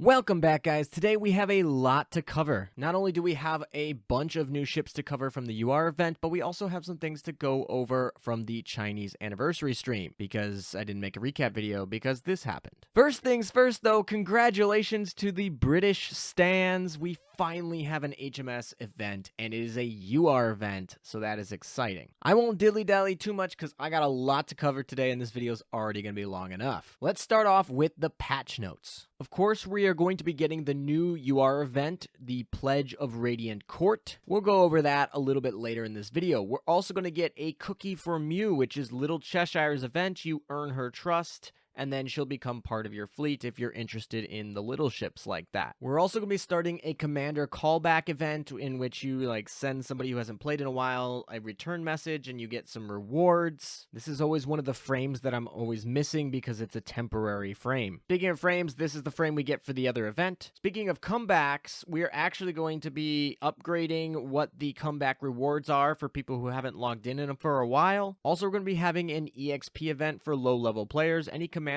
Welcome back, guys. Today we have a lot to cover. Not only do we have a bunch of new ships to cover from the UR event, but we also have some things to go over from the Chinese anniversary stream, because I didn't make a recap video because this happened. First things first, though, congratulations to the British stans. We finally have an HMS event, and it is a UR event, so that is exciting. I won't dilly-dally too much because I got a lot to cover today, and this video is already going to be long enough. Let's start off with the patch notes. Of course, we are going to be getting the new UR event, the Pledge of Radiant Court. We'll go over that a little bit later in this video. We're also going to get a cookie for Mew, which is Little Cheshire's event. You earn her trust, and then she'll become part of your fleet if you're interested in the little ships like that. We're also going to be starting a commander callback event in which you send somebody who hasn't played in a while a return message and you get some rewards. This is always one of the frames that I'm always missing because it's a temporary frame. Speaking of frames, this is the frame we get for the other event. Speaking of comebacks, we are actually going to be upgrading what the comeback rewards are for people who haven't logged in them for a while. Also, we're going to be having an EXP event for low-level players. Any commander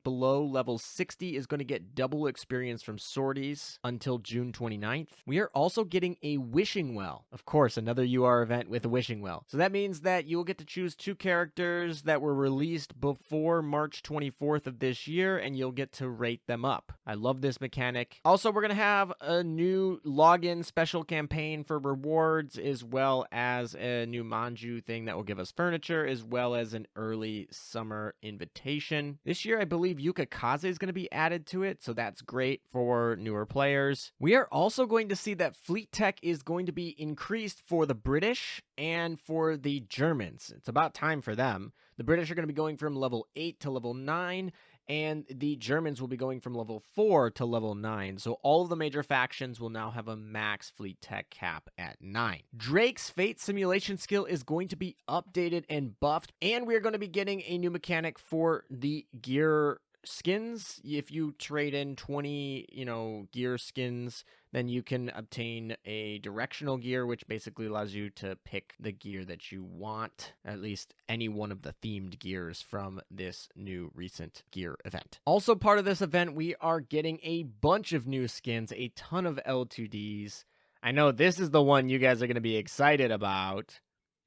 below level 60 is going to get double experience from sorties until June 29th. We are also getting a wishing well. Of course, another UR event with a wishing well. So that means that you'll get to choose 2 characters that were released before March 24th of this year, and you'll get to rate them up. I love this mechanic. Also, we're going to have a new login special campaign for rewards, as well as a new Manju thing that will give us furniture, as well as an early summer invitation. This year, I believe Yuka Kaze is going to be added to it, so that's great for newer players. We are also going to see that fleet tech is going to be increased for the British and for the Germans. It's about time for them. The British are going to be going from level 8 to level 9, and the Germans will be going from level 4 to level 9. So all of the major factions will now have a max fleet tech cap at 9. Drake's Fate simulation skill is going to be updated and buffed, and we're going to be getting a new mechanic for the gear skins. If you trade in 20, gear skins, then you can obtain a directional gear, which basically allows you to pick the gear that you want, at least any one of the themed gears from this new recent gear event. Also part of this event, we are getting a bunch of new skins, a ton of L2Ds. I know this is the one you guys are going to be excited about.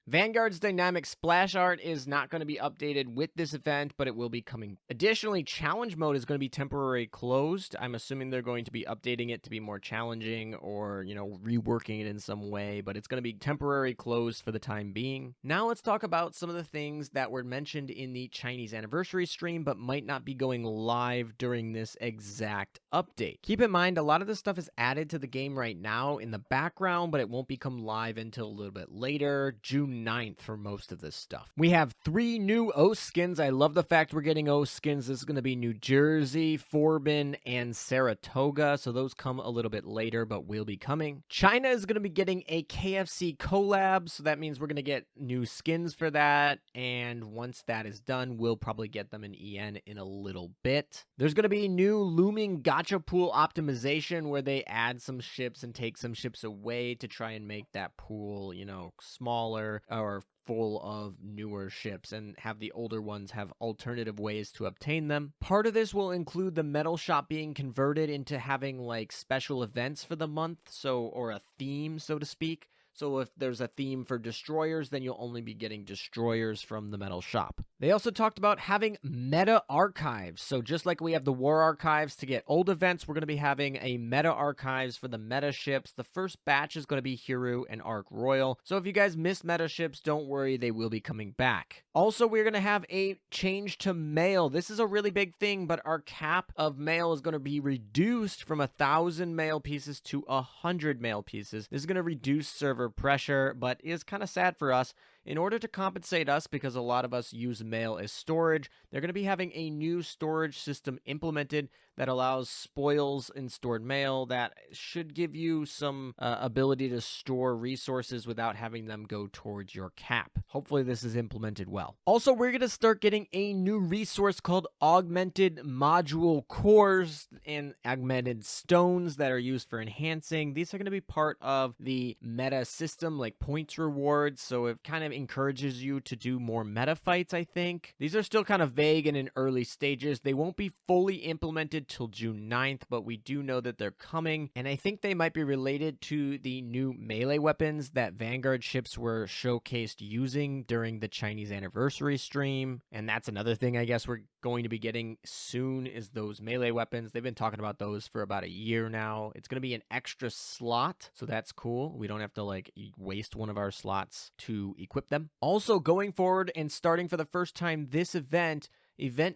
Vanguard's dynamic splash art is not going to be updated with this event, but it will be coming. Additionally, challenge mode is going to be temporarily closed. I'm assuming they're going to be updating it to be more challenging or, reworking it in some way, but it's going to be temporarily closed for the time being. Now let's talk about some of the things that were mentioned in the Chinese anniversary stream, but might not be going live during this exact update. Keep in mind, a lot of this stuff is added to the game right now in the background, but it won't become live until a little bit later, June 9th for most of this stuff. We have 3 new O skins. I love the fact we're getting O skins. This is going to be New Jersey, Forbin, and Saratoga, so those come a little bit later, but will be coming. China is going to be getting a KFC collab, so that means we're going to get new skins for that, and once that is done, we'll probably get them in EN in a little bit. There's going to be new looming gacha pool optimization where they add some ships and take some ships away to try and make that pool, smaller or full of newer ships and have the older ones have alternative ways to obtain them. Part of this will include the metal shop being converted into having special events for the month, or a theme, so to speak. So if there's a theme for destroyers, then you'll only be getting destroyers from the metal shop. They also talked about having meta archives. So just like we have the war archives to get old events, we're going to be having a meta archives for the meta ships. The first batch is going to be Hiru and Ark Royal. So if you guys missed meta ships, don't worry, they will be coming back. Also, we're going to have a change to mail. This is a really big thing, but our cap of mail is going to be reduced from 1,000 mail pieces to 100 mail pieces. This is going to reduce server pressure, but is kind of sad for us. In order to compensate us, because a lot of us use mail as storage, they're going to be having a new storage system implemented that allows spoils in stored mail that should give you some ability to store resources without having them go towards your cap. Hopefully this is implemented well. Also, we're going to start getting a new resource called augmented module cores and augmented stones that are used for enhancing. These are going to be part of the meta system, like points rewards, so it kind of encourages you to do more meta fights, I think. These are still kind of vague and in early stages. They won't be fully implemented till June 9th, but we do know that they're coming, and I think they might be related to the new melee weapons that Vanguard ships were showcased using during the Chinese anniversary stream. And that's another thing I guess we're going to be getting soon, is those melee weapons. They've been talking about those for about a year now. It's going to be an extra slot, so that's cool. We don't have to like waste one of our slots to equip them. Also, going forward and starting for the first time this event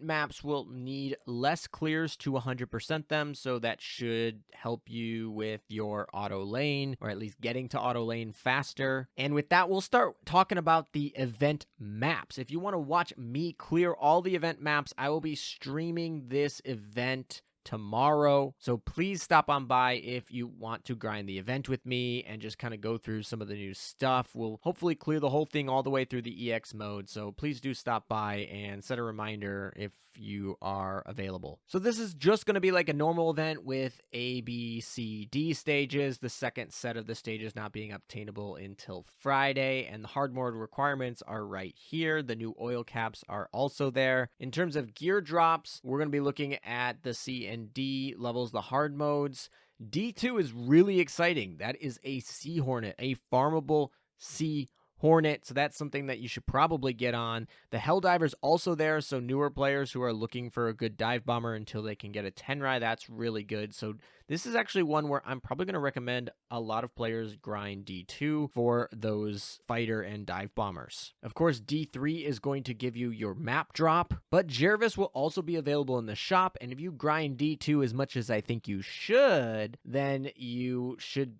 maps will need less clears to 100% them, so that should help you with your auto lane, or at least getting to auto lane faster. And with that, we'll start talking about the event maps. If you want to watch me clear all the event maps, I will be streaming this event tomorrow, so please stop on by if you want to grind the event with me and just kind of go through some of the new stuff. We'll hopefully clear the whole thing all the way through the EX mode, so please do stop by and set a reminder if you are available. So this is just going to be like a normal event with A, B, C, D stages, the second set of the stages not being obtainable until Friday, and the hard mode requirements are right here. The new oil caps are also there. In terms of gear drops, we're going to be looking at the C and D levels, the hard modes. D2 is really exciting. That is a Sea Hornet, a farmable Sea Hornet, so that's something that you should probably get on. The Helldiver's also there, so newer players who are looking for a good dive bomber until they can get a Tenrai, that's really good. So this is actually one where I'm probably going to recommend a lot of players grind D2 for those fighter and dive bombers. Of course, D3 is going to give you your map drop, but Jervis will also be available in the shop, and if you grind D2 as much as I think you should, then you should,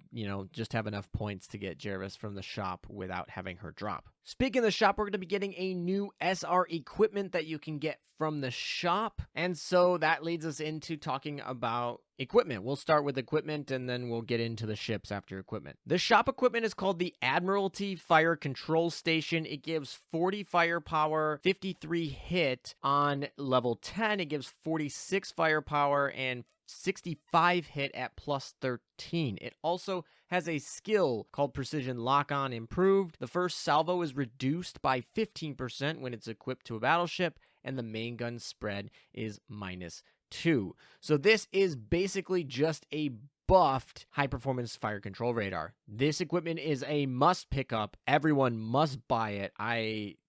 just have enough points to get Jervis from the shop without having her drop. Speaking of the shop, we're going to be getting a new SR equipment that you can get from the shop, and so that leads us into talking about equipment. We'll start with equipment and then we'll get into the ships after equipment. The shop equipment is called the Admiralty Fire Control Station. It gives 40 firepower, 53 hit on level 10. It gives 46 firepower and 65 hit at plus 13. It also has a skill called Precision Lock-On Improved. The first salvo is reduced by 15% when it's equipped to a battleship, and the main gun spread is -2. So this is basically just a buffed high-performance fire control radar. This equipment is a must pick up. Everyone must buy it.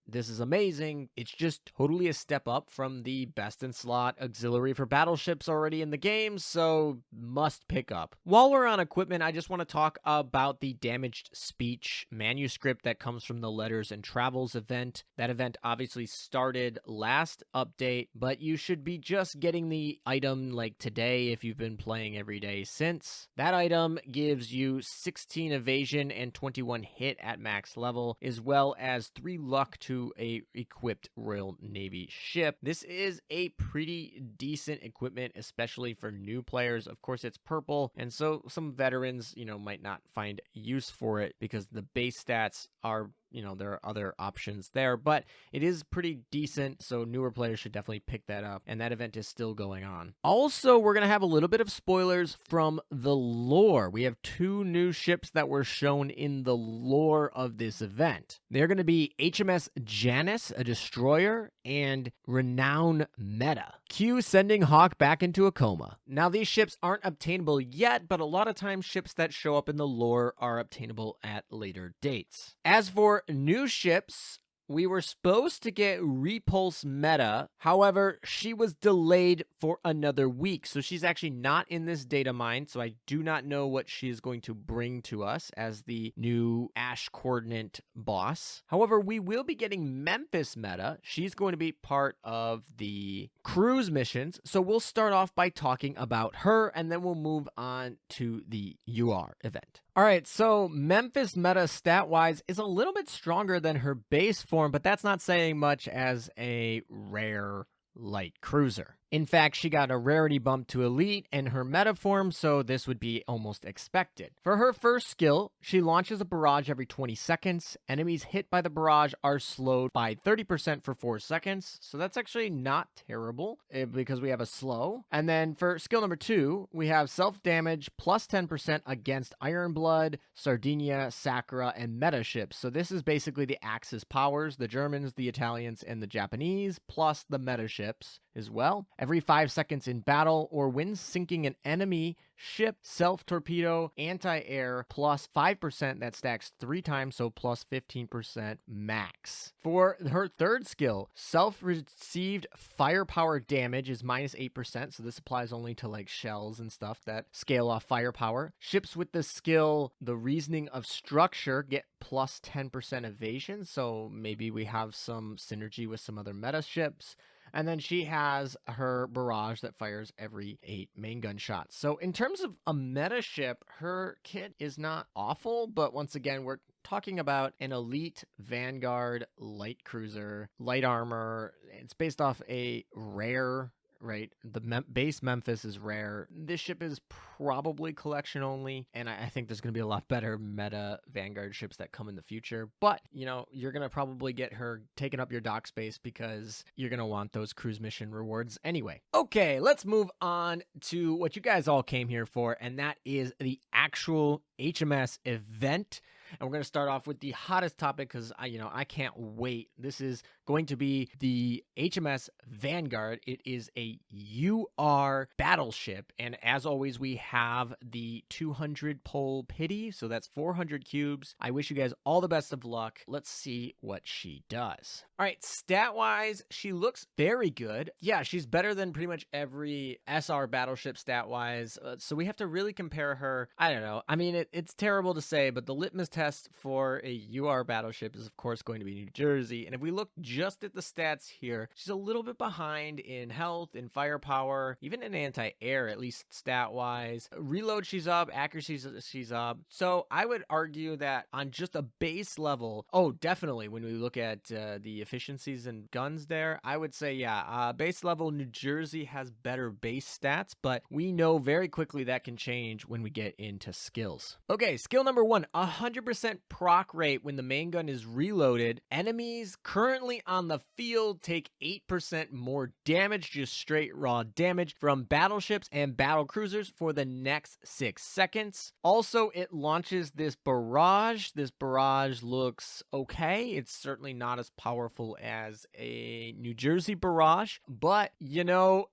This is amazing. It's just totally a step up from the best in slot auxiliary for battleships already in the game, so must pick up. While we're on equipment, I just want to talk about the damaged speech manuscript that comes from the Letters and Travels event. That event obviously started last update, but you should be just getting the item like today if you've been playing every day since. That item gives you 16 evasion and 21 hit at max level, as well as 3 luck to a equipped Royal Navy ship. This is a pretty decent equipment, especially for new players. Of course, it's purple, and so some veterans, might not find use for it because the base stats are, there are other options there, but it is pretty decent, so newer players should definitely pick that up, and that event is still going on. Also, we're going to have a little bit of spoilers from the lore. We have 2 new ships that were shown in the lore of this event. They're going to be HMS Janus, a destroyer, and Renown Meta. Q sending Hawk back into a coma. Now, these ships aren't obtainable yet, but a lot of times ships that show up in the lore are obtainable at later dates. As for new ships, we were supposed to get Repulse Meta. However, she was delayed for another week, so she's actually not in this data mine, so I do not know what she is going to bring to us as the new Ash Coordinate boss. However, we will be getting Memphis Meta. She's going to be part of the cruise missions, so we'll start off by talking about her, and then we'll move on to the UR event. All right, so Memphis Meta stat-wise is a little bit stronger than her base form, but that's not saying much as a rare light cruiser. In fact, she got a rarity bump to elite in her meta form, so this would be almost expected. For her first skill, she launches a barrage every 20 seconds. Enemies hit by the barrage are slowed by 30% for 4 seconds, so that's actually not terrible because we have a slow. And then for skill number 2, we have self-damage plus 10% against Ironblood, Sardinia, Sakura, and meta ships. So this is basically the Axis powers, the Germans, the Italians, and the Japanese, plus the meta ships as well. Every 5 seconds in battle or when sinking an enemy ship, self-torpedo, anti-air, plus 5%, that stacks 3 times, so plus 15% max. For her third skill, self-received firepower damage is minus 8%, so this applies only to like shells and stuff that scale off firepower. Ships with the skill, the reasoning of structure, get plus 10% evasion, so maybe we have some synergy with some other meta ships. And then she has her barrage that fires every 8 main gun shots. So in terms of a meta ship, her kit is not awful, but once again, we're talking about an elite Vanguard light cruiser, light armor. It's based off a rare, right? The base Memphis is rare. This ship is probably collection only, and I think there's going to be a lot better meta Vanguard ships that come in the future. But, you know, you're going to probably get her taking up your dock space because you're going to want those cruise mission rewards anyway. Okay, let's move on to what you guys all came here for, and that is the actual HMS event. And we're going to start off with the hottest topic because I can't wait. This is going to be the HMS Vanguard. It is a UR battleship. And as always, we have the 200 pole pity. So that's 400 cubes. I wish you guys all the best of luck. Let's see what she does. All right, stat-wise, she looks very good. Yeah, she's better than pretty much every SR battleship stat-wise. So we have to really compare her. I don't know. I mean, it's terrible to say, but the litmus test for a UR battleship is, of course, going to be New Jersey. And if we look just at the stats here, she's a little bit behind in health, in firepower, even in anti-air, at least stat-wise. Reload, she's up. Accuracy, she's up. So I would argue that on just a base level, oh, definitely, when we look at the efficiencies and guns there, I would say, yeah, base level, New Jersey has better base stats, but we know very quickly that can change when we get into skills. Okay, skill number 1, 100% proc rate when the main gun is reloaded. Enemies currently on the field take 8% more damage, just straight raw damage, from battleships and battle cruisers for the next 6 seconds. Also, it launches this barrage. This barrage looks okay. It's certainly not as powerful as a New Jersey barrage, but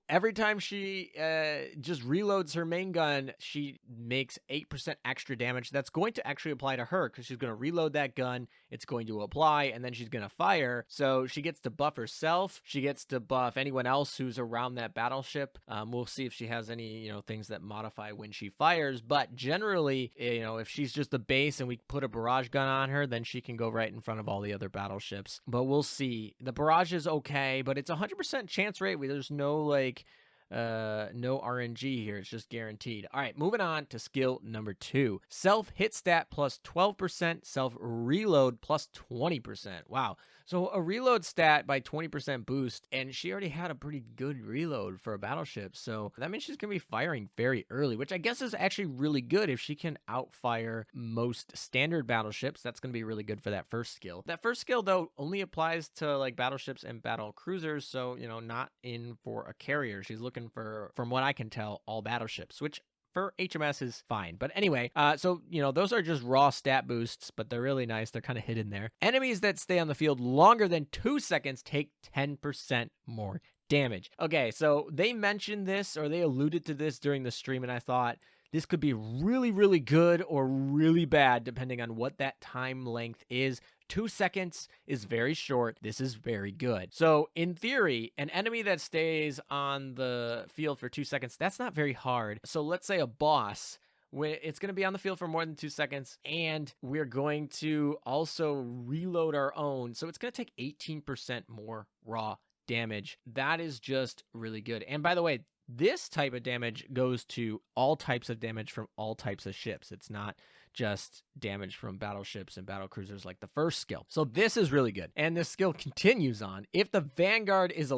every time she just reloads her main gun, she makes 8% extra damage. That's going to actually apply to her because she's going to reload that gun, it's going to apply, and then she's going to fire. So she gets to buff herself, she gets to buff anyone else who's around that battleship. We'll see if she has any things that modify when she fires, but generally, if she's just a base and we put a barrage gun on her, then she can go right in front of all the other battleships. But we'll see. The barrage is okay, but it's 100% chance rate. There's no no RNG here. It's just guaranteed. All right, moving on to skill number 2. Self hit stat plus 12%, self reload plus 20%. Wow. So a reload stat by 20% boost, and she already had a pretty good reload for a battleship. So that means she's going to be firing very early, which I guess is actually really good. If she can outfire most standard battleships, that's going to be really good for that first skill. That first skill, though, only applies to like battleships and battle cruisers. So, not in for a carrier. She's looking for, from what I can tell, all battleships, which for HMS is fine. But anyway, so, those are just raw stat boosts, but they're really nice. They're kind of hidden there. Enemies that stay on the field longer than 2 seconds take 10% more damage. Okay, so they mentioned this, or they alluded to this during the stream, and I thought this could be really, really good or really bad, depending on what that time length is. 2 seconds is very short. This is very good. So in theory, an enemy that stays on the field for 2 seconds, that's not very hard. So let's say a boss, when it's going to be on the field for more than 2 seconds, and we're going to also reload our own. So it's going to take 18% more raw damage. That is just really good. And by the way, this type of damage goes to all types of damage from all types of ships. It's not just damage from battleships and battle cruisers like the first skill. So this is really good. And this skill continues on. If the Vanguard is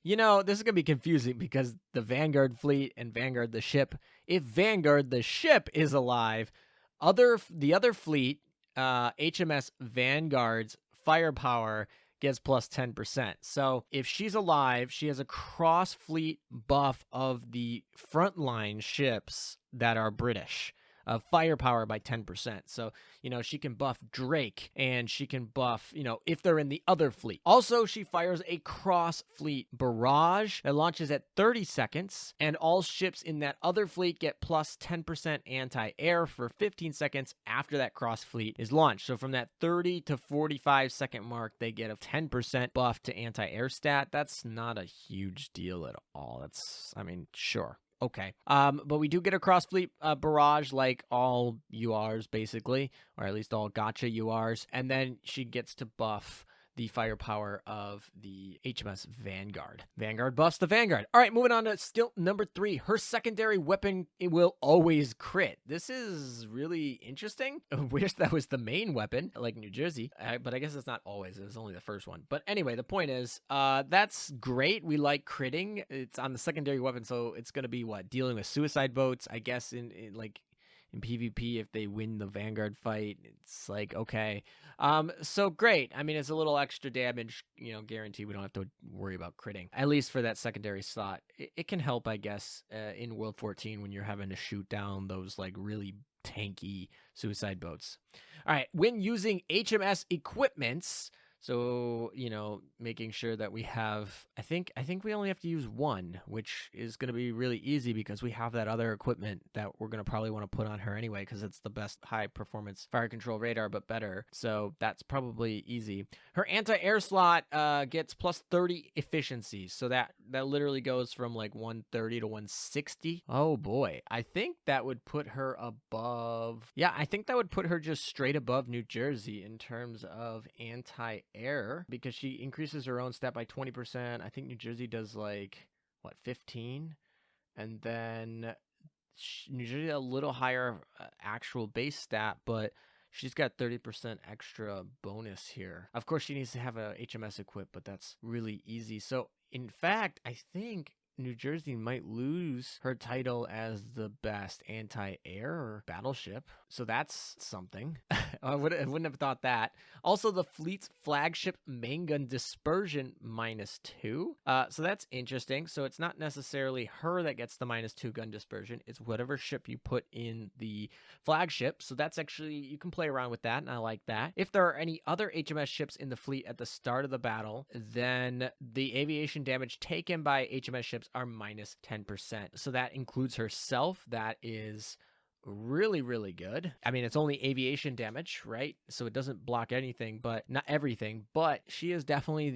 You know, this is going to be confusing because the Vanguard fleet and Vanguard the ship, if Vanguard the ship is alive, the other fleet, HMS Vanguard's firepower gets plus 10%. So if she's alive, she has a cross-fleet buff of the frontline ships that are British. Firepower by 10%. So, she can buff Drake and she can buff, if they're in the other fleet. Also, she fires a cross-fleet barrage that launches at 30 seconds, and all ships in that other fleet get plus 10% anti-air for 15 seconds after that cross-fleet is launched. So from that 30 to 45 second mark, they get a 10% buff to anti-air stat. That's not a huge deal at all. Sure. Okay. But we do get a cross-fleet barrage like all URs, basically, or at least all gotcha URs. And then she gets to buff the firepower of the HMS Vanguard. Vanguard buffs the Vanguard. All right, moving on to still number 3. Her secondary weapon, it will always crit. This is really interesting. I wish that was the main weapon, like New Jersey, but I guess it's not always. It was only the first one. But anyway, the point is, that's great. We like critting. It's on the secondary weapon, so it's going to be dealing with suicide boats, I guess, in PvP, if they win the Vanguard fight, it's like, okay. So great. It's a little extra damage, guaranteed. We don't have to worry about critting, at least for that secondary slot. It can help, I guess, in World 14 when you're having to shoot down those really tanky suicide boats. All right. When using HMS equipments, so, making sure that we have, I think we only have to use one, which is going to be really easy because we have that other equipment that we're going to probably want to put on her anyway because it's the best high performance fire control radar, but better. So that's probably easy. Her anti-air slot gets plus 30 efficiency. So that literally goes from 130 to 160. Oh boy. I think that would put her above. Yeah, I think that would put her just straight above New Jersey in terms of anti-air because she increases her own stat by 20%. I think New Jersey does 15, and then New Jersey a little higher actual base stat, but she's got 30% extra bonus here. Of course, she needs to have a HMS equipped, but that's really easy. So in fact, I think New Jersey might lose her title as the best anti-air battleship. So that's something. I wouldn't have thought that. Also, the fleet's flagship main gun dispersion -2. So that's interesting. So it's not necessarily her that gets the -2 gun dispersion. It's whatever ship you put in the flagship. So that's actually, you can play around with that, and I like that. If there are any other HMS ships in the fleet at the start of the battle, then the aviation damage taken by HMS ships are -10%. So that includes herself. That is really, really good. It's only aviation damage, right? So it doesn't block anything, but not everything. But she is definitely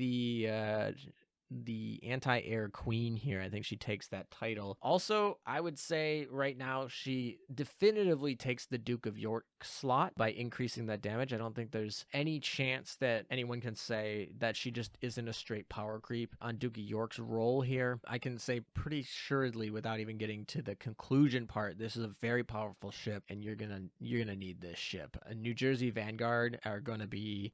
the anti-air queen here. I think she takes that title. Also, I would say right now she definitively takes the Duke of York slot by increasing that damage. I don't think there's any chance that anyone can say that she just isn't a straight power creep on Duke of York's role here. I can say pretty assuredly without even getting to the conclusion part, this is a very powerful ship, and you're gonna need this ship. A New Jersey Vanguard are gonna be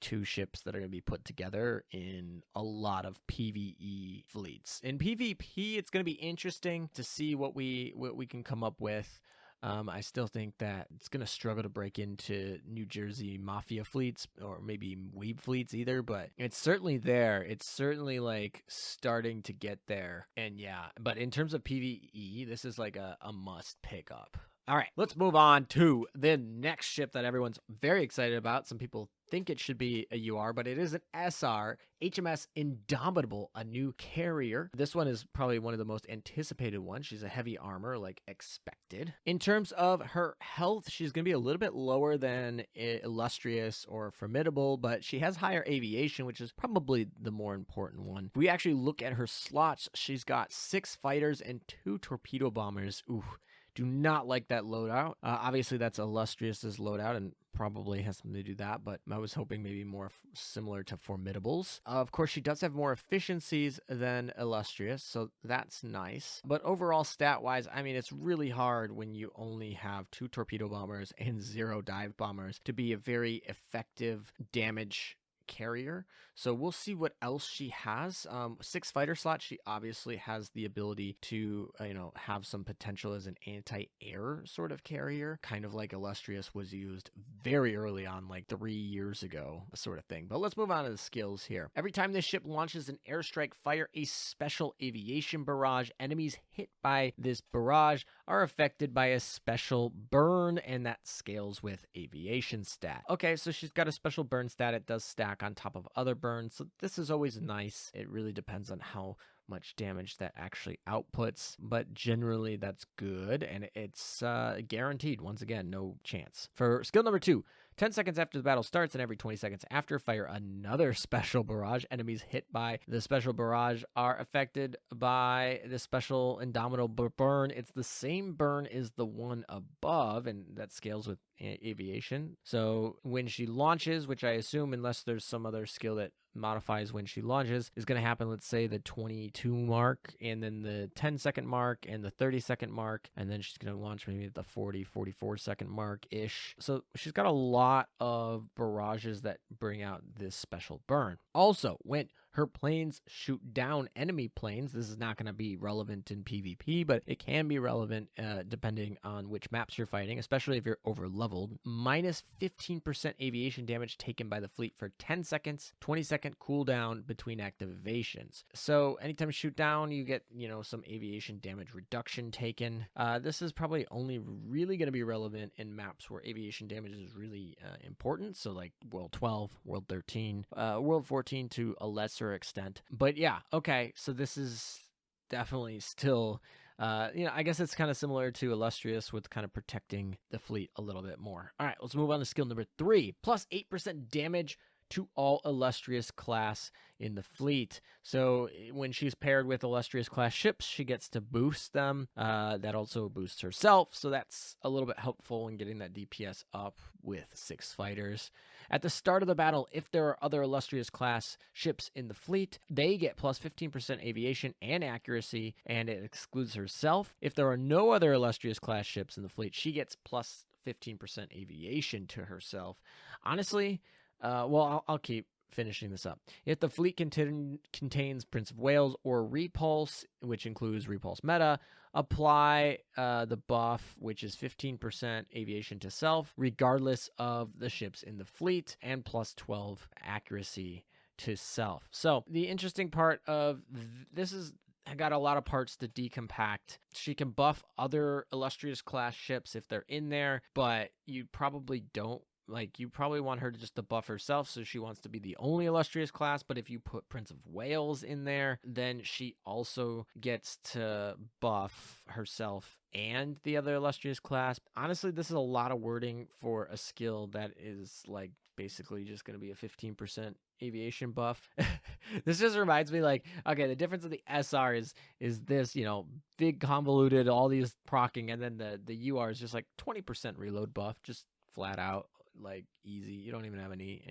2 ships that are going to be put together in a lot of PvE fleets. In PvP, it's going to be interesting to see what we can come up with. I still think that it's going to struggle to break into New Jersey Mafia fleets or maybe Weeb fleets either, but it's certainly there. It's certainly starting to get there. And yeah, but in terms of PvE, this is a must pick up. All right, let's move on to the next ship that everyone's very excited about. Some people think it should be a UR, but it is an SR, HMS Indomitable, a new carrier. This one is probably one of the most anticipated ones. She's a heavy armor, expected. In terms of her health, she's going to be a little bit lower than Illustrious or Formidable, but she has higher aviation, which is probably the more important one. If we actually look at her slots, she's got 6 fighters and 2 torpedo bombers. Ooh. Do not like that loadout. Obviously, that's Illustrious's loadout and probably has something to do that, but I was hoping maybe more similar to Formidables. Of course, she does have more efficiencies than Illustrious, so that's nice. But overall, stat-wise, it's really hard when you only have 2 torpedo bombers and 0 dive bombers to be a very effective damage carrier. So we'll see what else she has. 6 fighter slots. She obviously has the ability to, have some potential as an anti-air sort of carrier, kind of like Illustrious was used very early on, like 3 years ago, sort of thing. But let's move on to the skills here. Every time this ship launches an airstrike, fire a special aviation barrage. Enemies hit by this barrage are affected by a special burn, and that scales with aviation stat. Okay, so she's got a special burn stat. It does stack on top of other burns, so this is always nice. It really depends on how much damage that actually outputs, but generally that's good, and it's guaranteed. Once again, no chance. For skill number 2, 10 seconds after the battle starts and every 20 seconds after, fire another special barrage. Enemies hit by the special barrage are affected by the special Indomitable burn. It's the same burn as the one above, and that scales with aviation. So when she launches, which I assume, unless there's some other skill that modifies when she launches, is going to happen, let's say, the 22 mark, and then the 10-second mark, and the 30-second mark, and then she's going to launch maybe at the 44-second mark-ish. So she's got a lot of barrages that bring out this special burn. Also, when her planes shoot down enemy planes, this is not going to be relevant in PvP, but it can be relevant depending on which maps you're fighting, especially if you're over-leveled. Minus 15% aviation damage taken by the fleet for 10 seconds, 20-second cooldown between activations. So anytime you shoot down, you get, some aviation damage reduction taken. This is probably only really going to be relevant in maps where aviation damage is really important. So like World 12, World 13, World 14 to a lesser extent. But yeah, okay, so this is definitely still I guess it's kind of similar to Illustrious with kind of protecting the fleet a little bit more. All right, let's move on to skill number 3. Plus 8% damage to all Illustrious class in the fleet. So when she's paired with Illustrious class ships, she gets to boost them. That also boosts herself, so that's a little bit helpful in getting that DPS up with 6 fighters. At the start of the battle, if there are other Illustrious class ships in the fleet, they get plus 15% aviation and accuracy, and it excludes herself. If there are no other Illustrious class ships in the fleet, she gets plus 15% aviation to herself. Honestly, I'll keep finishing this up. If the fleet contains Prince of Wales or Repulse, which includes Repulse Meta, apply the buff, which is 15% aviation to self, regardless of the ships in the fleet, and plus 12 accuracy to self. So the interesting part of this is I got a lot of parts to decompact. She can buff other Illustrious class ships if they're in there, but you probably don't. You probably want her to just to buff herself, so she wants to be the only Illustrious class, but if you put Prince of Wales in there, then she also gets to buff herself and the other Illustrious class. Honestly, this is a lot of wording for a skill that is, basically just going to be a 15% aviation buff. This just reminds me, okay, the difference of the SR is this, big convoluted, all these proccing, and then the UR is just 20% reload buff, just flat out. Easy. You don't even have any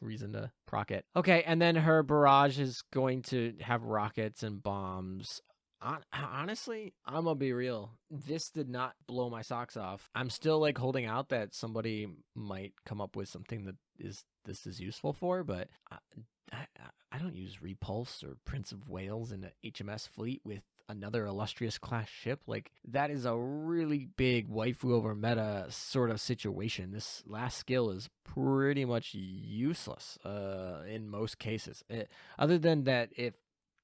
reason to proc it. Okay, and then her barrage is going to have rockets and bombs. Honestly, I'm gonna be real. This did not blow my socks off. I'm still holding out that somebody might come up with something that this is useful for, but I don't use Repulse or Prince of Wales in an HMS fleet with another Illustrious class ship. That is a really big waifu over meta sort of situation. This last skill is pretty much useless in most cases. Other than that, if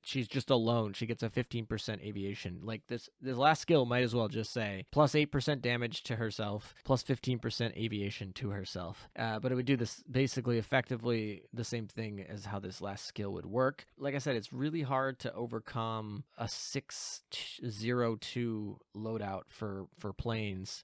she's just alone, she gets a 15% aviation. This last skill might as well just say plus 8% damage to herself, plus 15% aviation to herself. But it would do this basically effectively the same thing as how this last skill would work. Like I said, it's really hard to overcome a 602 loadout for planes.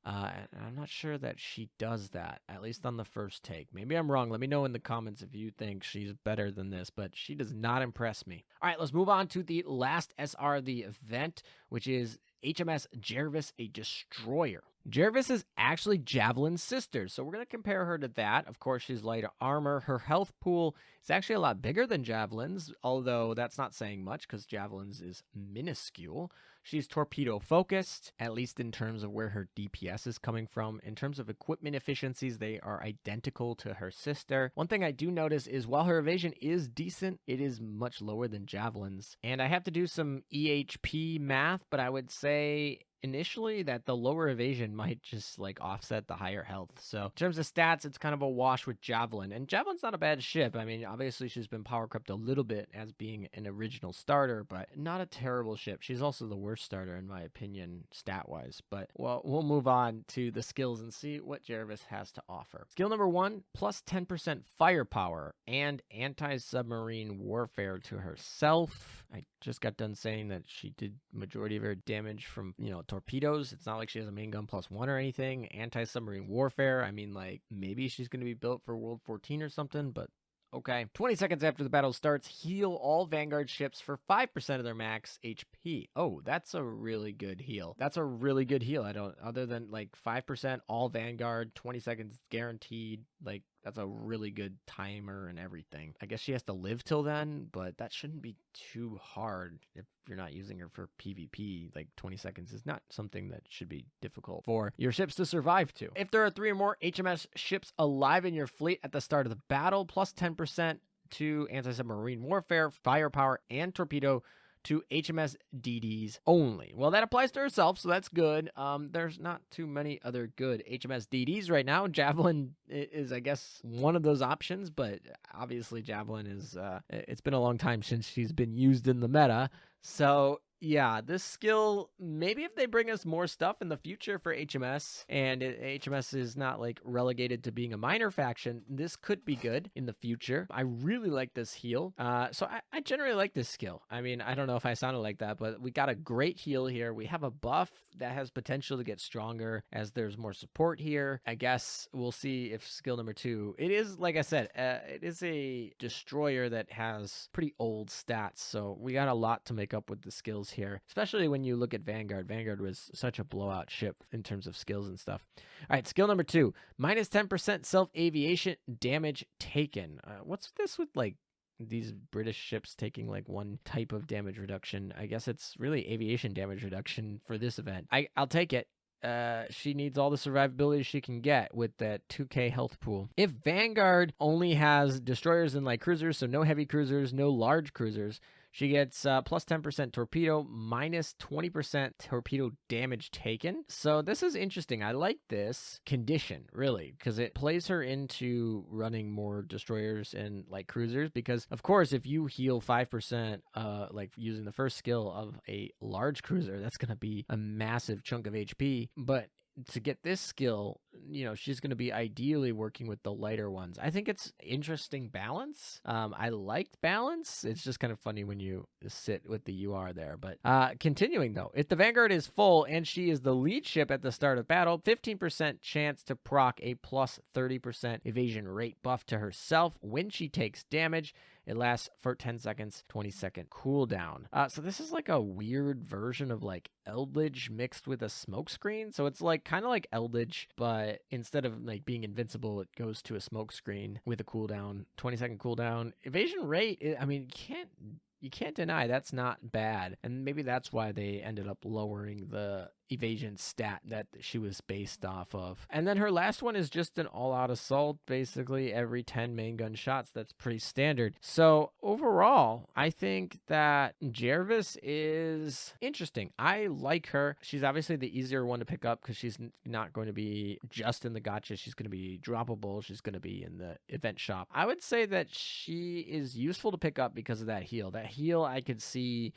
And I'm not sure that she does that, at least on the first take. Maybe I'm wrong. Let me know in the comments if you think she's better than this, but she does not impress me. All right, let's move on to the last SR of the event, which is HMS Jervis, a destroyer. Jervis is actually Javelin's sister, so we're going to compare her to that. Of course, she's lighter armor. Her health pool is actually a lot bigger than Javelin's, although that's not saying much because Javelin's is minuscule. She's torpedo focused, at least in terms of where her DPS is coming from. In terms of equipment efficiencies, they are identical to her sister. One thing I do notice is while her evasion is decent, it is much lower than Javelin's. And I have to do some EHP math, but I would say initially that the lower evasion might just like offset the higher health. So in terms of stats, it's kind of a wash with Javelin. And Javelin's not a bad ship. I mean, obviously she's been power crept a little bit as being an original starter, but not a terrible ship. She's also the worst starter in my opinion, stat-wise. But well, we'll move on to the skills and see what Jervis has to offer. Skill number 1, plus 10% firepower and anti-submarine warfare to herself. I just got done saying that she did majority of her damage from, torpedoes. It's not like she has a main gun +1 or anything. Anti-submarine warfare, I mean, like, maybe she's going to be built for World 14 or something, but okay. 20 seconds after the battle starts, heal all Vanguard ships for 5% of their max HP. Oh, that's a really good heal. That's a really good heal. Other than like 5% all Vanguard, 20 seconds guaranteed, like, that's a really good timer and everything. I guess she has to live till then, but that shouldn't be too hard if you're not using her for PvP. Like 20 seconds is not something that should be difficult for your ships to survive to. If there are 3 or more HMS ships alive in your fleet at the start of the battle, plus 10% to anti-submarine warfare, firepower, and torpedo to HMS DDs only. Well, that applies to herself, so that's good. There's not too many other good HMS DDs right now. Javelin is, I guess, one of those options, but obviously Javelin is, it's been a long time since she's been used in the meta. So yeah, this skill, maybe if they bring us more stuff in the future for HMS, and HMS is not like relegated to being a minor faction, this could be good in the future. I really like this heal. So I generally like this skill. I mean, I don't know if I sounded like that, but we got a great heal here. We have a buff that has potential to get stronger as there's more support here. I guess we'll see if skill number 2, it is, like I said, it is a destroyer that has pretty old stats. So we got a lot to make up with the skills here, especially when you look at Vanguard. Vanguard was such a blowout ship in terms of skills and stuff. All right, skill number 2, minus 10% self-aviation damage taken. What's this with like these British ships taking like one type of damage reduction? I guess it's really aviation damage reduction for this event. I'll take it. She needs all the survivability she can get with that 2k health pool. If Vanguard only has destroyers and light cruisers, so no heavy cruisers, no large cruisers, she gets plus 10% torpedo, minus 20% torpedo damage taken. So this is interesting. I like this condition, really, because it plays her into running more destroyers and light cruisers. Because, of course, if you heal 5%, like using the first skill of a large cruiser, that's going to be a massive chunk of HP. But to get this skill, she's going to be ideally working with the lighter ones. I think it's interesting balance. I liked balance. It's just kind of funny when you sit with the UR there. But continuing though, if the Vanguard is full and she is the lead ship at the start of battle, 15% chance to proc a plus 30% evasion rate buff to herself when she takes damage. It lasts for 10 seconds, 20-second cooldown. So this is like a weird version of like Eldritch mixed with a smokescreen. So it's like kind of like Eldritch, but instead of like being invincible, it goes to a smokescreen with a cooldown, 20-second cooldown. Evasion rate, I mean, you can't deny that's not bad. And maybe that's why they ended up lowering the evasion stat that she was based off of. And then her last one is just an all-out assault, basically every 10 main gun shots. That's pretty standard. So overall, I think that Jervis is interesting. I like her. She's obviously the easier one to pick up because she's not going to be just in the gotcha. She's going to be droppable. She's going to be in the event shop. I would say that she is useful to pick up because of that heal. That heal I could see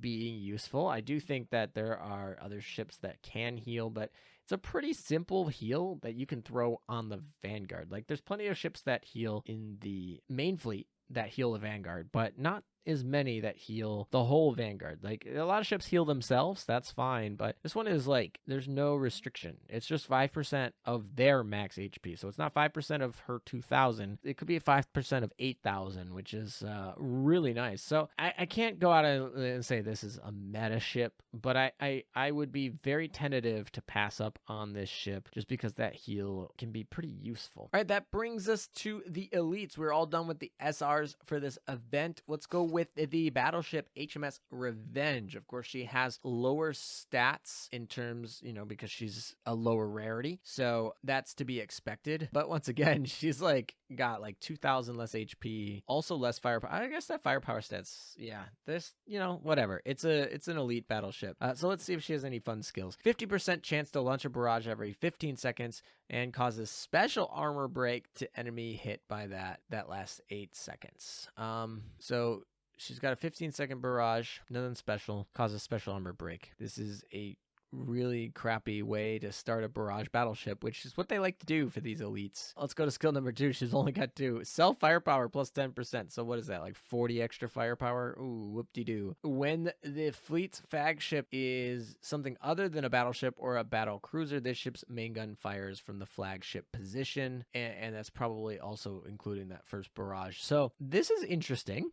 being useful. I do think that there are other ships that can heal, but it's a pretty simple heal that you can throw on the Vanguard. Like there's plenty of ships that heal in the main fleet that heal the Vanguard, but not as many that heal the whole Vanguard. Like a lot of ships heal themselves, that's fine, but this one is like there's no restriction. It's just 5% of their max HP. So it's not 5% of her 2000. It could be 5% of 8000, which is really nice. So I can't go out and say this is a meta ship, but I would be very tentative to pass up on this ship just because that heal can be pretty useful. All right, that brings us to the elites. We're all done with the SRs for this event. Let's go with with the battleship HMS Revenge. Of course, she has lower stats in terms, because she's a lower rarity. So that's to be expected. But once again, she's got 2,000 less HP, also less firepower. I guess that firepower stats, yeah, this, whatever. It's an elite battleship. So let's see if she has any fun skills. 50% chance to launch a barrage every 15 seconds and causes special armor break to enemy hit by that last 8 seconds. So she's got a 15-second barrage, nothing special, causes special armor break. This is a really crappy way to start a barrage battleship, which is what they like to do for these elites. Let's go to skill number 2. She's only got 2. Self firepower plus 10%. So what is that, 40 extra firepower? Ooh, whoop-de-doo. When the fleet's flagship is something other than a battleship or a battle cruiser, this ship's main gun fires from the flagship position, and that's probably also including that first barrage. So this is interesting.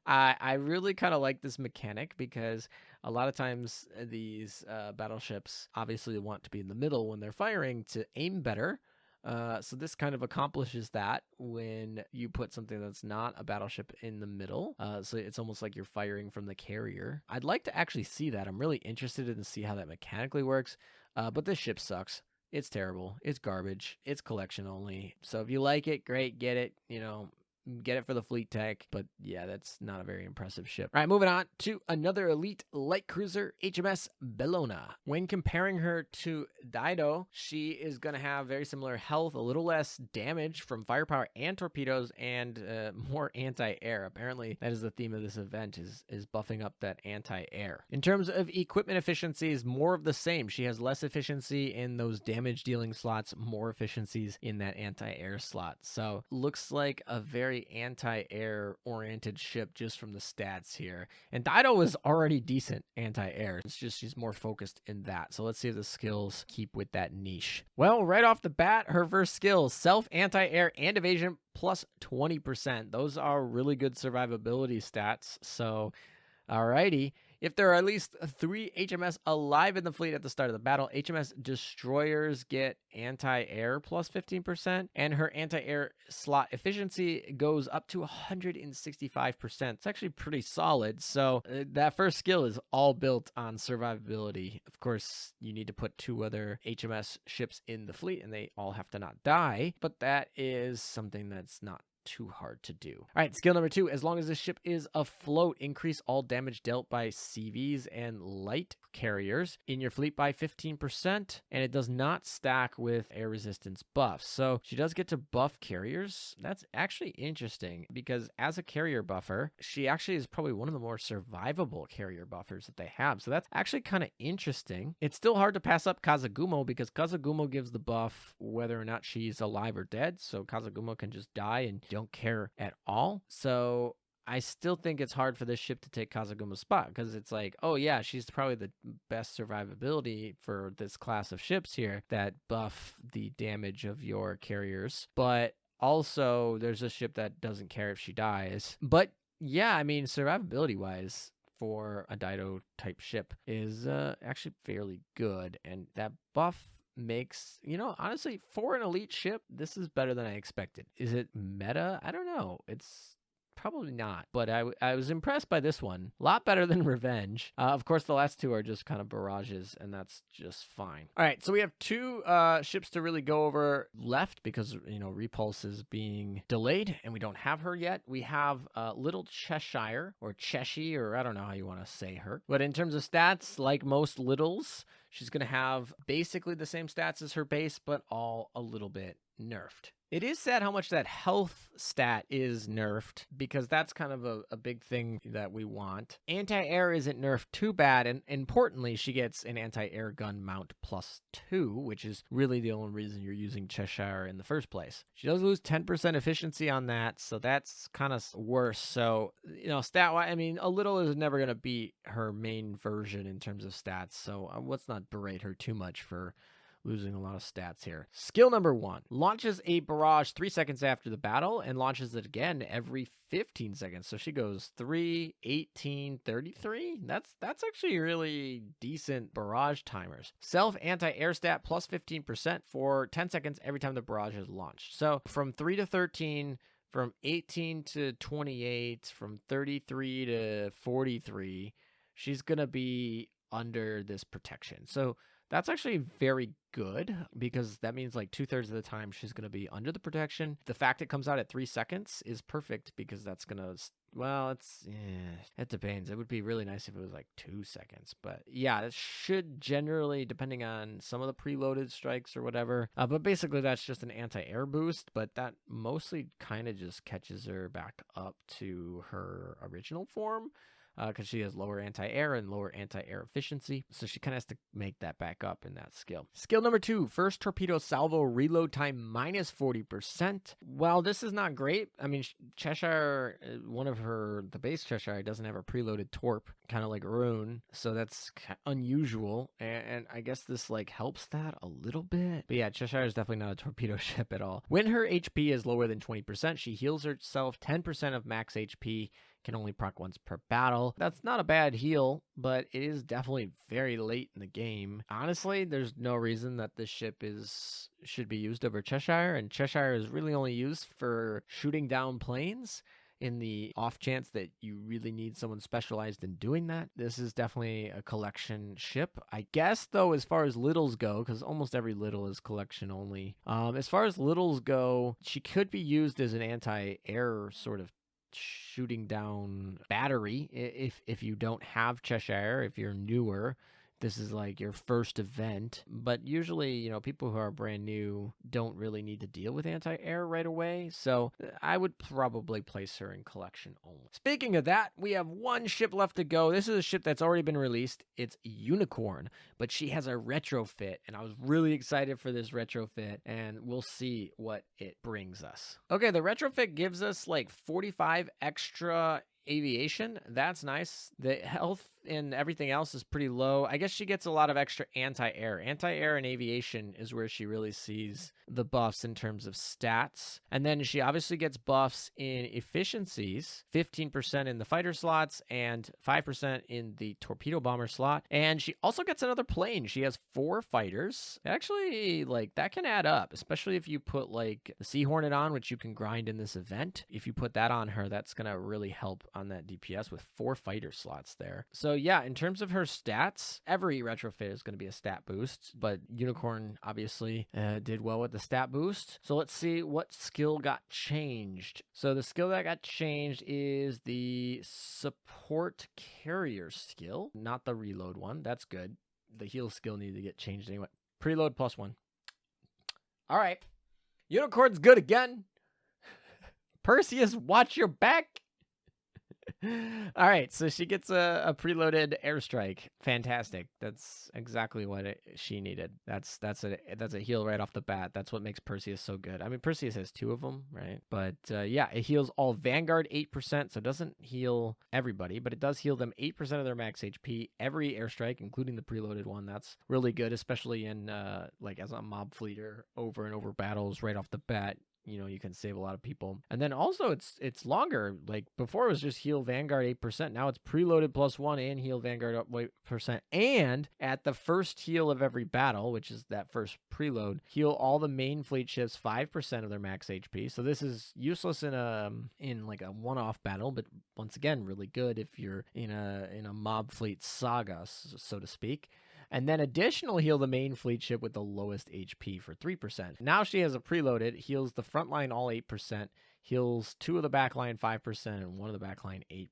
I really kind of like this mechanic because a lot of times these battleships obviously want to be in the middle when they're firing to aim better. So this kind of accomplishes that when you put something that's not a battleship in the middle. So it's almost like you're firing from the carrier. I'd like to actually see that. I'm really interested in to see how that mechanically works. But this ship sucks. It's terrible. It's garbage. It's collection only. So if you like it, great, get it. Get it for the fleet tech, but yeah, that's not a very impressive ship. All right, moving on to another elite light cruiser, HMS Bellona. When comparing her to Dido, she is going to have very similar health, a little less damage from firepower and torpedoes, and more anti-air. Apparently, that is the theme of this event, is buffing up that anti-air. In terms of equipment efficiencies, more of the same. She has less efficiency in those damage-dealing slots, more efficiencies in that anti-air slot. So, looks like a very anti-air oriented ship just from the stats here. And Dido was already decent anti-air. It's just she's more focused in that. So let's see if the skills keep with that niche. Well, right off the bat, her first skills, self, anti-air, and evasion plus 20%. Those are really good survivability stats. So, alrighty. If there are at least 3 HMS alive in the fleet at the start of the battle, HMS destroyers get anti-air plus 15%, and her anti-air slot efficiency goes up to 165%. It's actually pretty solid. So that first skill is all built on survivability. Of course, you need to put 2 other HMS ships in the fleet, and they all have to not die, but that is something that's not too hard to do. All right, skill number 2, as long as the ship is afloat, increase all damage dealt by CVs and light carriers in your fleet by 15%, and it does not stack with air resistance buffs. So she does get to buff carriers. That's actually interesting because as a carrier buffer, she actually is probably one of the more survivable carrier buffers that they have. So that's actually kind of interesting. It's still hard to pass up Kazagumo because Kazagumo gives the buff whether or not she's alive or dead. So Kazagumo can just die and don't care at all. So I still think it's hard for this ship to take Kazagumo's spot because it's like, oh yeah, she's probably the best survivability for this class of ships here that buff the damage of your carriers. But also there's a ship that doesn't care if she dies. But yeah, I mean, survivability wise for a Dido type ship is actually fairly good. And that buff makes, honestly, for an elite ship, this is better than I expected. Is it meta? I don't know. It's probably not, but I was impressed by this one. A lot better than Revenge. Of course, the last 2 are just kind of barrages, and that's just fine. All right, so we have 2 ships to really go over left because, Repulse is being delayed, and we don't have her yet. We have Little Cheshire, or Cheshire, or I don't know how you want to say her. But in terms of stats, like most Littles, she's going to have basically the same stats as her base, but all a little bit nerfed. It is sad how much that health stat is nerfed because that's kind of a big thing that we want. Anti-air isn't nerfed too bad, and importantly, she gets an anti-air gun mount plus 2, which is really the only reason you're using Cheshire in the first place. She does lose 10% efficiency on that, so that's kind of worse. So, stat-wise, I mean, a little is never going to beat her main version in terms of stats, so let's not berate her too much for losing a lot of stats here. Skill number 1, launches a barrage 3 seconds after the battle and launches it again every 15 seconds. So she goes 3, 18, 33. That's actually really decent barrage timers. Self anti-air stat plus 15% for 10 seconds every time the barrage is launched. So from 3 to 13 from 18 to 28, from 33 to 43, she's going to be under this protection. So that's actually very good because that means like 2/3 of the time she's going to be under the protection. The fact it comes out at 3 seconds is perfect because that's going to, well, it depends. It would be really nice if it was like 2 seconds. But yeah, it should generally, depending on some of the preloaded strikes or whatever. But basically that's just an anti-air boost, but that mostly kind of just catches her back up to her original form. Because she has lower anti-air and lower anti-air efficiency. So she kind of has to make that back up in that skill. Skill number 2, first torpedo salvo reload time minus 40%. Well, this is not great. I mean, Cheshire, the base Cheshire doesn't have a preloaded torp, kind of like Rune. So that's unusual. And I guess this like helps that a little bit. But yeah, Cheshire is definitely not a torpedo ship at all. When her HP is lower than 20%, she heals herself 10% of max HP. Can only proc once per battle. That's not a bad heal, but it is definitely very late in the game. Honestly, there's no reason that this ship should be used over Cheshire, and Cheshire is really only used for shooting down planes in the off chance that you really need someone specialized in doing that. This is definitely a collection ship. I guess, though, as far as littles go, because almost every little is collection only, as far as littles go, she could be used as an anti-air sort of shooting down battery if you don't have Cheshire, if you're newer. This is like your first event, but usually, people who are brand new don't really need to deal with anti-air right away, so I would probably place her in collection only. Speaking of that, we have one ship left to go. This is a ship that's already been released. It's Unicorn, but she has a retrofit, and I was really excited for this retrofit, and we'll see what it brings us. Okay, the retrofit gives us like 45 extra aviation. That's nice. The health and everything else is pretty low. I guess she gets a lot of extra anti-air. Anti-air and aviation is where she really sees the buffs in terms of stats. And then she obviously gets buffs in efficiencies, 15% in the fighter slots and 5% in the torpedo bomber slot. And she also gets another plane. She has 4 fighters. Actually, like, that can add up, especially if you put like the Sea Hornet on, which you can grind in this event. If you put that on her, that's going to really help on that DPS with 4 fighter slots there. So yeah, in terms of her stats, every retrofit is going to be a stat boost, but Unicorn obviously did well with the stat boost. So let's see what skill got changed. So the skill that got changed is the support carrier skill, not the reload one. That's good. The heal skill needed to get changed anyway. Preload +1. All right. Unicorn's good again. Perseus, watch your back. All right, so she gets a preloaded airstrike. Fantastic. That's exactly what she needed. That's a heal right off the bat. That's what makes Perseus so good. I mean, Perseus has 2 of them, right? But yeah, it heals all Vanguard 8%, so it doesn't heal everybody, but it does heal them 8% of their max HP every airstrike, including the preloaded one. That's really good, especially in like as a mob fleeter over and over battles right off the bat. You can save a lot of people. And then also it's longer. Like before it was just heal Vanguard 8%. Now it's preloaded +1 and heal Vanguard 8%. And at the first heal of every battle, which is that first preload, heal all the main fleet ships 5% of their max HP. So this is useless in like a one-off battle, but once again, really good if you're in a mob fleet saga, so to speak. And then additional heal the main fleet ship with the lowest HP for 3%. Now she has a preloaded, heals the front line all 8%, heals 2 of the back line 5%, and 1 of the back line 8%.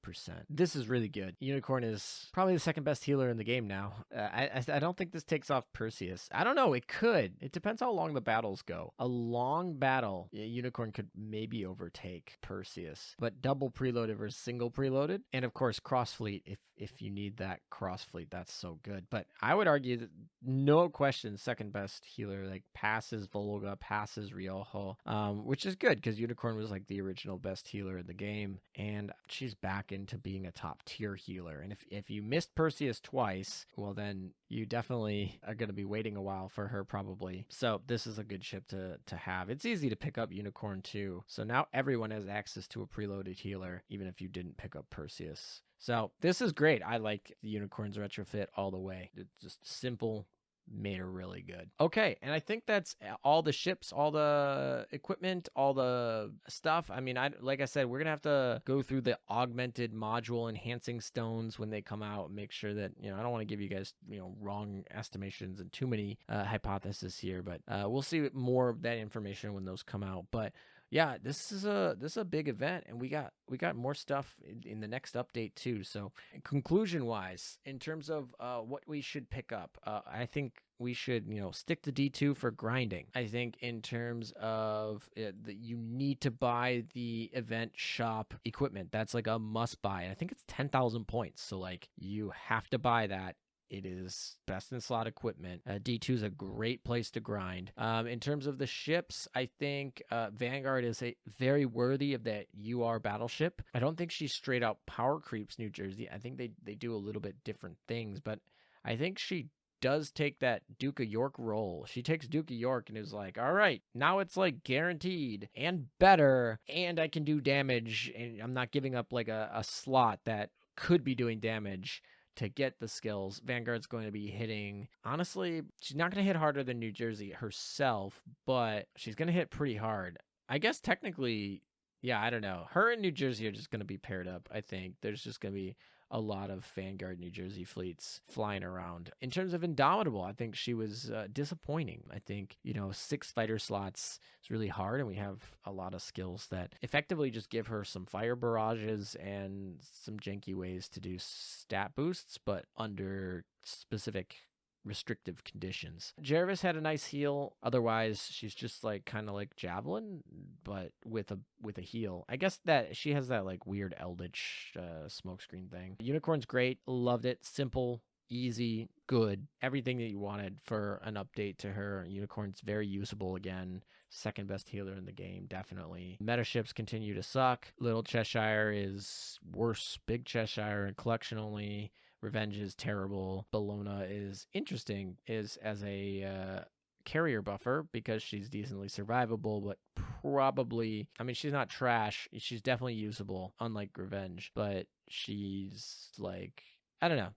This is really good. Unicorn is probably the second best healer in the game now. I don't think this takes off Perseus. I don't know. It could. It depends how long the battles go. A long battle, Unicorn could maybe overtake Perseus. But double preloaded versus single preloaded. And of course, cross fleet. If you need that cross fleet, that's so good. But I would argue that no question, second best healer, like passes Volga, passes Riojo, which is good because Unicorn was like the original best healer in the game, and she's back into being a top tier healer. And if you missed Perseus twice, well then you definitely are going to be waiting a while for her probably. So this is a good ship to have. It's easy to pick up Unicorn too. So now everyone has access to a preloaded healer, even if you didn't pick up Perseus. So this is great. I like the Unicorn's retrofit all the way. It's just simple, made her really good. Okay, and I think that's all the ships, all the equipment, all the stuff. I mean, like I said, we're gonna have to go through the augmented module enhancing stones when they come out and make sure that, I don't want to give you guys, wrong estimations and too many hypotheses here, but we'll see more of that information when those come out. But yeah, this is a big event, and we got more stuff in the next update too. So conclusion wise, in terms of what we should pick up, I think we should stick to D2 for grinding. I think in terms of that, you need to buy the event shop equipment. That's like a must buy. I think it's 10,000 points, so like you have to buy that. It is best in slot equipment. D2 is a great place to grind. In terms of the ships, I think Vanguard is a very worthy of that UR battleship. I don't think she straight out power creeps New Jersey. I think they do a little bit different things, but I think she does take that Duke of York role. She takes Duke of York and is like, all right, now it's like guaranteed and better, and I can do damage, and I'm not giving up like a slot that could be doing damage to get the skills. Vanguard's going to be hitting, honestly, she's not going to hit harder than New Jersey herself, but she's going to hit pretty hard. I guess technically, yeah, I don't know. Her and New Jersey are just going to be paired up, I think. There's just going to be a lot of Vanguard New Jersey fleets flying around. In terms of Indomitable, I think she was disappointing. I think, 6 fighter slots is really hard, and we have a lot of skills that effectively just give her some fire barrages and some janky ways to do stat boosts, but under specific restrictive conditions. Jervis had a nice heal. Otherwise, she's just like kind of like Javelin, but with a heal. I guess that she has that like weird Eldritch smokescreen thing. Unicorn's great. Loved it. Simple, easy, good. Everything that you wanted for an update to her. Unicorn's very usable again. Second best healer in the game, definitely. Meta ships continue to suck. Little Cheshire is worse. Big Cheshire and collection only. Revenge is terrible. Bellona is interesting, is as a carrier buffer because she's decently survivable, but probably, I mean, she's not trash. She's definitely usable, unlike Revenge, but she's like, I don't know.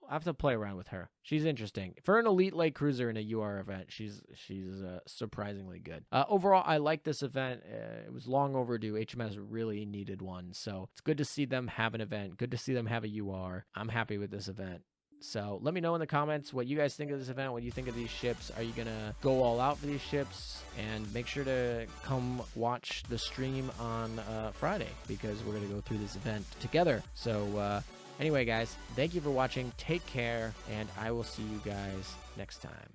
I have to play around with her. She's interesting. For an elite light cruiser in a UR event, she's surprisingly good. Overall, I like this event. It was long overdue. HMS really needed one. So it's good to see them have an event. Good to see them have a UR. I'm happy with this event. So let me know in the comments what you guys think of this event. What do you think of these ships? Are you going to go all out for these ships? And make sure to come watch the stream on Friday, because we're going to go through this event together. So anyway, guys, thank you for watching. Take care, and I will see you guys next time.